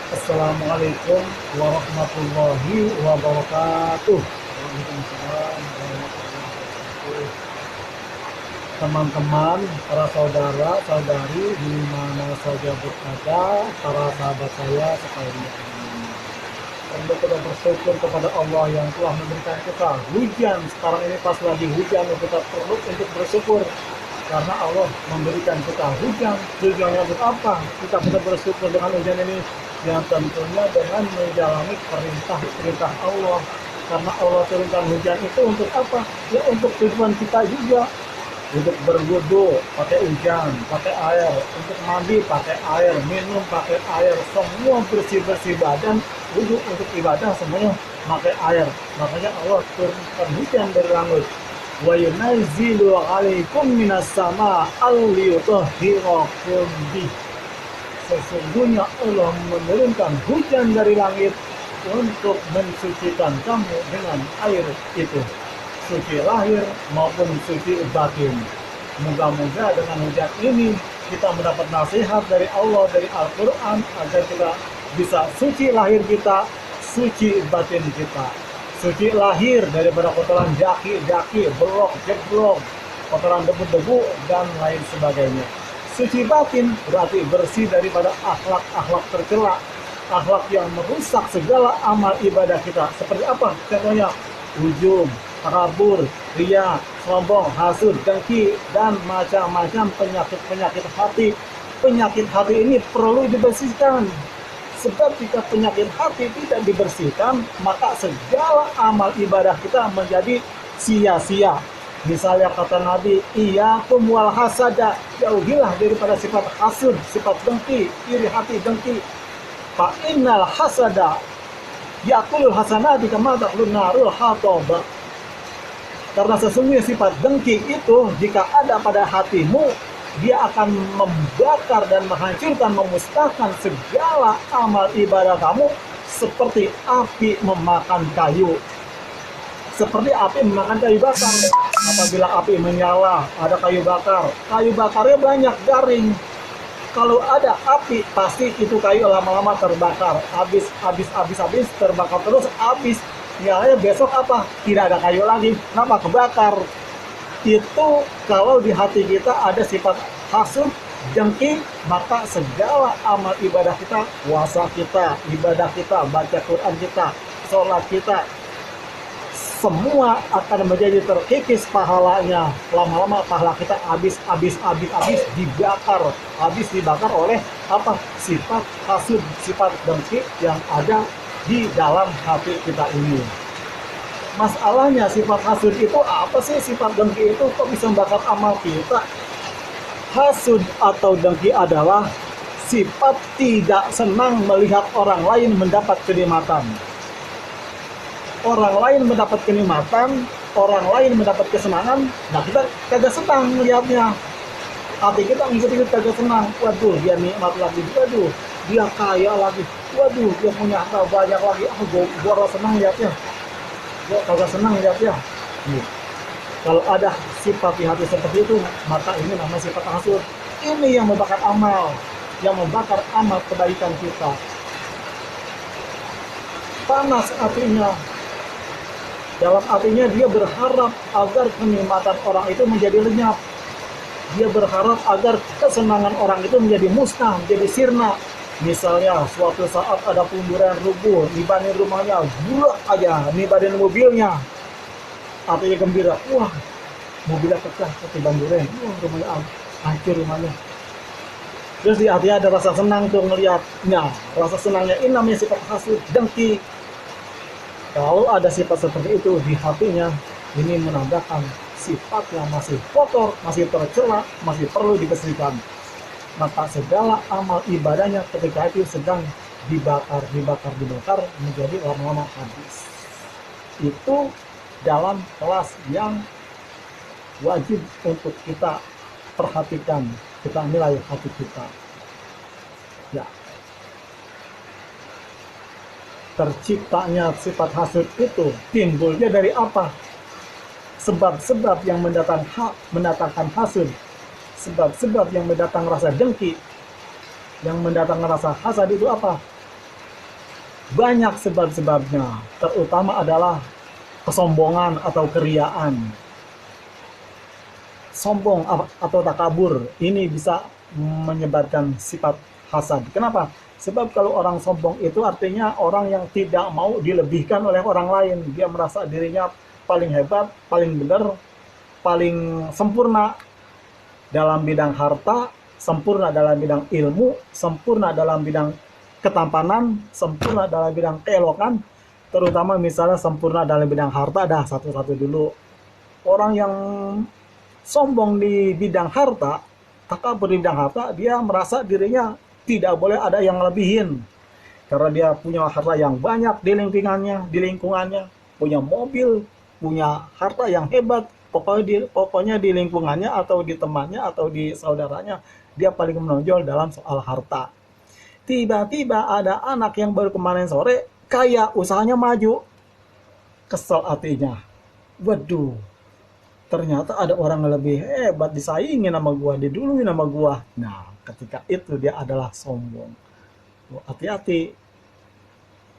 Assalamualaikum warahmatullahi wabarakatuh. Waalaikumsalam warahmatullahi wabarakatuh. Teman-teman, para saudara, saudari di mana saja berada, para sahabat saya sekalian. Perlu kita bersyukur kepada Allah yang telah memberikan kita hujan. Sekarang ini pas lagi hujan, kita perlu untuk bersyukur karena Allah memberikan kita hujan. Tujuannya untuk apa? Kita bisa bersyukur dengan hujan ini, yang tentunya dengan menjalani perintah-perintah Allah. Karena Allah turunkan hujan itu untuk apa? Ya untuk tujuan kita juga. Untuk berwudu pakai hujan, pakai air, untuk mandi pakai air, minum pakai air, semua bersih-bersih badan, wudu untuk ibadah semuanya pakai air. Makanya Allah turunkan hujan dari langit. Wa yunazzilu 'alaikum minas sama liyutahhirakum bih. Sesungguhnya Allah menurunkan hujan dari langit untuk mensucikan kamu dengan air itu, suci lahir maupun suci batin. Moga-moga dengan hujan ini kita mendapat nasihat dari Allah, dari Al-Quran, agar kita bisa suci lahir kita, suci batin kita. Suci lahir daripada kotoran jaki-jaki, belok, jeblok, kotoran debu-debu, dan lain sebagainya. Suci batin berarti bersih daripada akhlak-akhlak tercela, akhlak yang merusak segala amal ibadah kita. Seperti apa? Contohnya, ujub, takabur, ria, sombong, hasud, dengki, dan macam-macam penyakit-penyakit hati. Penyakit hati ini perlu dibersihkan. Sebab jika penyakit hati tidak dibersihkan, maka segala amal ibadah kita menjadi sia-sia. Misalnya kata Nabi, iyyakum wal hasada, jauhilah daripada sifat hasud, sifat dengki, iri hati, dengki. Fa innal hasada yakulul hasanati kama ta'kulun narul hatab. Karena sesungguhnya sifat dengki itu jika ada pada hatimu, dia akan membakar dan menghancurkan, memusnahkan segala amal ibadah kamu seperti api memakan kayu. Seperti api memakan kayu bakar. Apabila api menyala, ada kayu bakar. Kayu bakarnya banyak, garing. Kalau ada api, pasti itu kayu lama-lama terbakar. Habis terbakar terus, habis. Ya, besok apa? Tidak ada kayu lagi. Kenapa? Kebakar. Itu kalau di hati kita ada sifat hasud, dengki, maka segala amal ibadah kita, puasa kita, ibadah kita, baca Quran kita, sholat kita, semua akan menjadi terkikis pahalanya. Lama-lama pahala kita habis dibakar oleh apa? Sifat hasud, sifat dengki yang ada di dalam hati kita ini. Masalahnya sifat hasud itu apa sih? Sifat dengki itu kok bisa membakar amal kita? Hasud atau dengki adalah sifat tidak senang melihat orang lain mendapat kenikmatan. Orang lain mendapat kenikmatan, orang lain mendapat kesenangan, nah kita kagak senang melihatnya. Hati kita ngikut-ngikut kagak senang. Waduh, dia nikmat lagi, waduh, dia kaya lagi, waduh, dia punya harta banyak lagi. Gua senang lihatnya. Gua kagak senang lihatnya. Kalau ada sifat di hati seperti itu, maka ini namanya sifat hasud. Ini yang membakar amal, yang membakar amal kebaikan kita. Panas hatinya. Dalam artinya dia berharap agar kenikmatan orang itu menjadi lenyap. Dia berharap agar kesenangan orang itu menjadi musnah, menjadi sirna. Misalnya suatu saat ada punduran rubuh, nibanin rumahnya, bulak aja, nibanin mobilnya. Artinya gembira, wah mobilnya pecah, ketiban duren, wah rumahnya hancur rumahnya. Terus di hatinya ada rasa senang tuh ngeliatnya. Rasa senangnya ini namanya sifat hasud, dengki. Kalau ada sifat seperti itu di hatinya, ini menandakan sifat yang masih kotor, masih tercela, masih perlu dibersihkan. Maka segala amal ibadahnya ketika itu sedang dibakar menjadi lama-lama habis. Itu dalam kelas yang wajib untuk kita perhatikan, kita nilai hati kita. Ya. Terciptanya sifat hasud itu timbulnya dari apa? Sebab-sebab yang mendatangkan hasud, sebab-sebab yang mendatangkan rasa dengki, yang mendatangkan rasa hasad itu apa? Banyak sebab-sebabnya, terutama adalah kesombongan atau keriaan. Sombong atau takabur ini bisa menyebarkan sifat hasad. Kenapa? Sebab kalau orang sombong itu artinya orang yang tidak mau dilebihkan oleh orang lain. Dia merasa dirinya paling hebat, paling benar, paling sempurna dalam bidang harta, sempurna dalam bidang ilmu, sempurna dalam bidang ketampanan, sempurna dalam bidang keelokan, terutama misalnya sempurna dalam bidang harta. Dah satu-satu dulu. Orang yang sombong di bidang harta, takabur di bidang harta, dia merasa dirinya tidak boleh ada yang lebihin. Karena dia punya harta yang banyak di lingkungannya, punya mobil, punya harta yang hebat, pokoknya di lingkungannya atau di temannya atau di saudaranya, dia paling menonjol dalam soal harta. Tiba-tiba ada anak yang baru kemarin sore, kaya, usahanya maju, kesel hatinya. Waduh, ternyata ada orang yang lebih hebat, disaingin sama gua, diduluin sama gua. Nah, ketika itu dia adalah sombong. Hati-hati,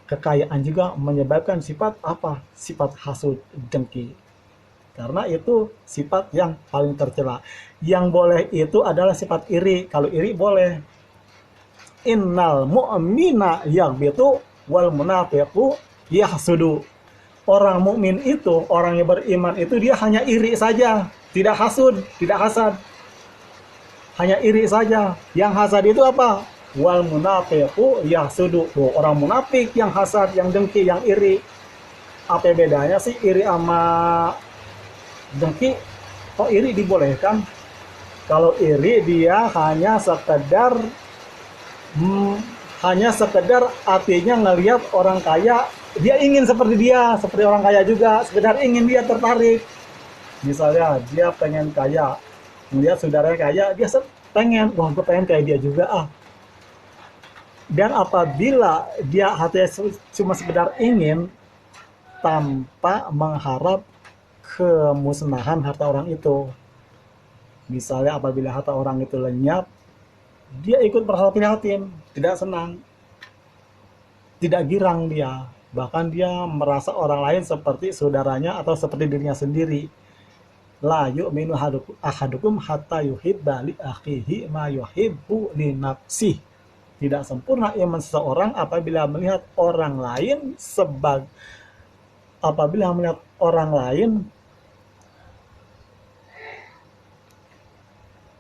kekayaan juga menyebabkan sifat apa? Sifat hasud, dengki. Karena itu sifat yang paling tercela. Yang boleh itu adalah sifat iri. Kalau iri boleh. Innal mu'mina yaghbitu wal munafiqu yahsudu. Orang mukmin itu, orang yang beriman itu dia hanya iri saja, tidak hasud, tidak hasad. Hanya iri saja. Yang hasad itu apa? Wal munafiqu yahsudu. Tuh, orang munafik yang hasad, yang dengki, yang iri. Apa bedanya sih iri sama dengki? Kok iri dibolehkan? Kalau iri dia hmm, hanya sekedar artinya ngelihat orang kaya, dia ingin seperti dia, seperti orang kaya juga, sekedar ingin dia tertarik. Misalnya dia pengen kaya, melihat saudaranya kaya, dia pengen, wah gue pengen kayak dia juga ah. Dan apabila dia hatinya cuma sekedar ingin, tanpa mengharap kemusnahan harta orang itu. Misalnya apabila harta orang itu lenyap, dia ikut merasa prihatin, tidak senang, tidak girang dia. Bahkan dia merasa orang lain seperti saudaranya atau seperti dirinya sendiri. La yu'minu ahadukum hatta yuhibba li akhihi ma yuhibbu li nafsihi. Tidak sempurna iman seseorang apabila melihat orang lain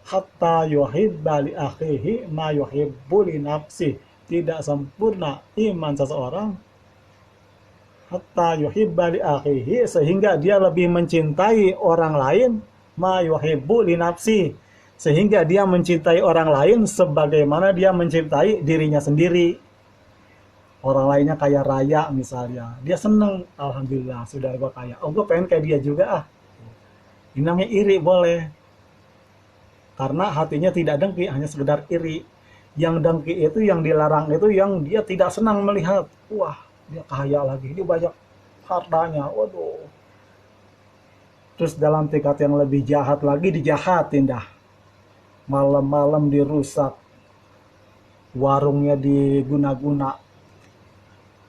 hatta yuhibba li akhihi ma yuhibbu li nafsi. Tidak sempurna iman seseorang hatta yuhibba li akhihi, sehingga dia lebih mencintai orang lain, ma yuhibbu li nafsi, sehingga dia mencintai orang lain sebagaimana dia mencintai dirinya sendiri. Orang lainnya kaya raya misalnya, dia seneng, alhamdulillah sudah gue kaya, oh gue pengen kayak dia juga ah. Ini namanya iri, boleh. Karena hatinya tidak dengki, hanya sekedar iri. Yang dengki itu, yang dilarang itu, yang dia tidak senang melihat, wah dia kaya lagi, dia banyak hartanya, waduh. Terus dalam tingkat yang lebih jahat lagi, dijahatin dah. Malam-malam dirusak, warungnya diguna-guna,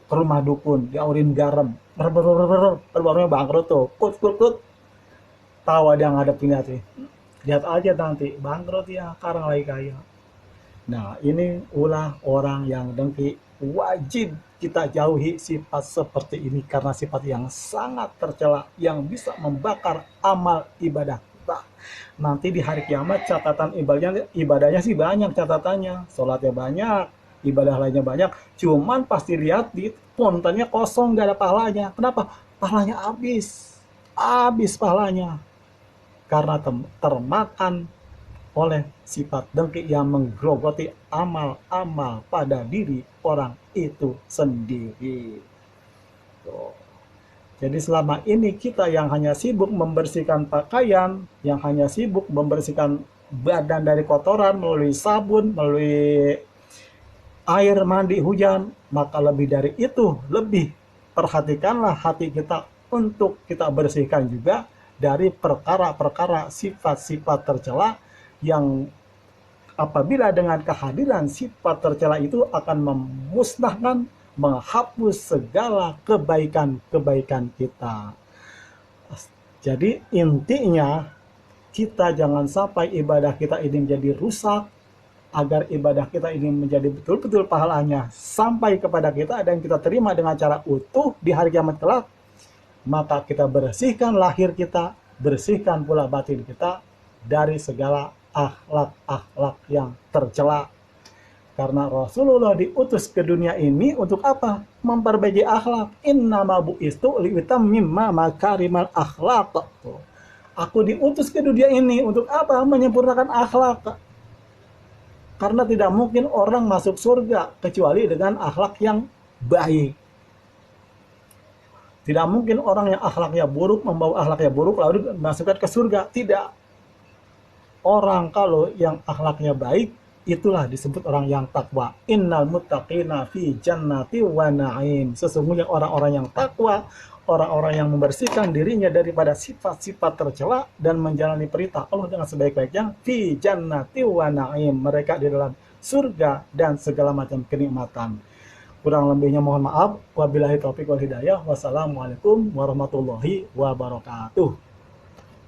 ke rumah dukun, diaurin garam, warungnya bangkrut tuh, kut. Tawa dia ngadepin hati. Lihat aja nanti, bangkrut ya, karena lagi kaya. Nah, ini ulah orang yang dengki. Wajib kita jauhi sifat seperti ini, karena sifat yang sangat tercela, yang bisa membakar amal ibadah kita. Nanti di hari kiamat catatan ibadahnya sih banyak catatannya. Sholatnya banyak, ibadah lainnya banyak. Cuman pasti lihat di kontennya kosong, gak ada pahalanya. Kenapa? Pahalanya habis pahalanya. Karena termakan oleh sifat dengki yang menggerogoti amal-amal pada diri orang itu sendiri. Tuh. Jadi selama ini kita yang hanya sibuk membersihkan pakaian, yang hanya sibuk membersihkan badan dari kotoran melalui sabun, melalui air mandi hujan, maka lebih dari itu, lebih perhatikanlah hati kita untuk kita bersihkan juga dari perkara-perkara sifat-sifat tercela yang apabila dengan kehadiran sifat tercela itu akan memusnahkan, menghapus segala kebaikan-kebaikan kita. Jadi intinya kita jangan sampai ibadah kita ini menjadi rusak, agar ibadah kita ini menjadi betul-betul pahalanya sampai kepada kita dan kita terima dengan cara utuh di hari kiamat kelak. Maka kita bersihkan lahir kita, bersihkan pula batin kita dari segala akhlak-akhlak yang tercela. Karena Rasulullah diutus ke dunia ini untuk apa? Memperbaiki akhlak. Innama bu'istu liutammima makarimal akhlaq. Aku diutus ke dunia ini untuk apa? Menyempurnakan akhlak. Karena tidak mungkin orang masuk surga kecuali dengan akhlak yang baik. Tidak mungkin orang yang akhlaknya buruk membawa akhlaknya buruk lalu masukkan ke surga. Tidak. Orang kalau yang akhlaknya baik, itulah disebut orang yang takwa. Innal muttaqina fi jannati wa na'im. Sesungguhnya orang-orang yang takwa, orang-orang yang membersihkan dirinya daripada sifat-sifat tercela dan menjalani perintah Allah dengan sebaik-baiknya, fi jannati wa na'im. Mereka di dalam surga dan segala macam kenikmatan. Kurang lebihnya mohon maaf. Wabillahi taufiq wal hidayah. Wassalamualaikum warahmatullahi wabarakatuh.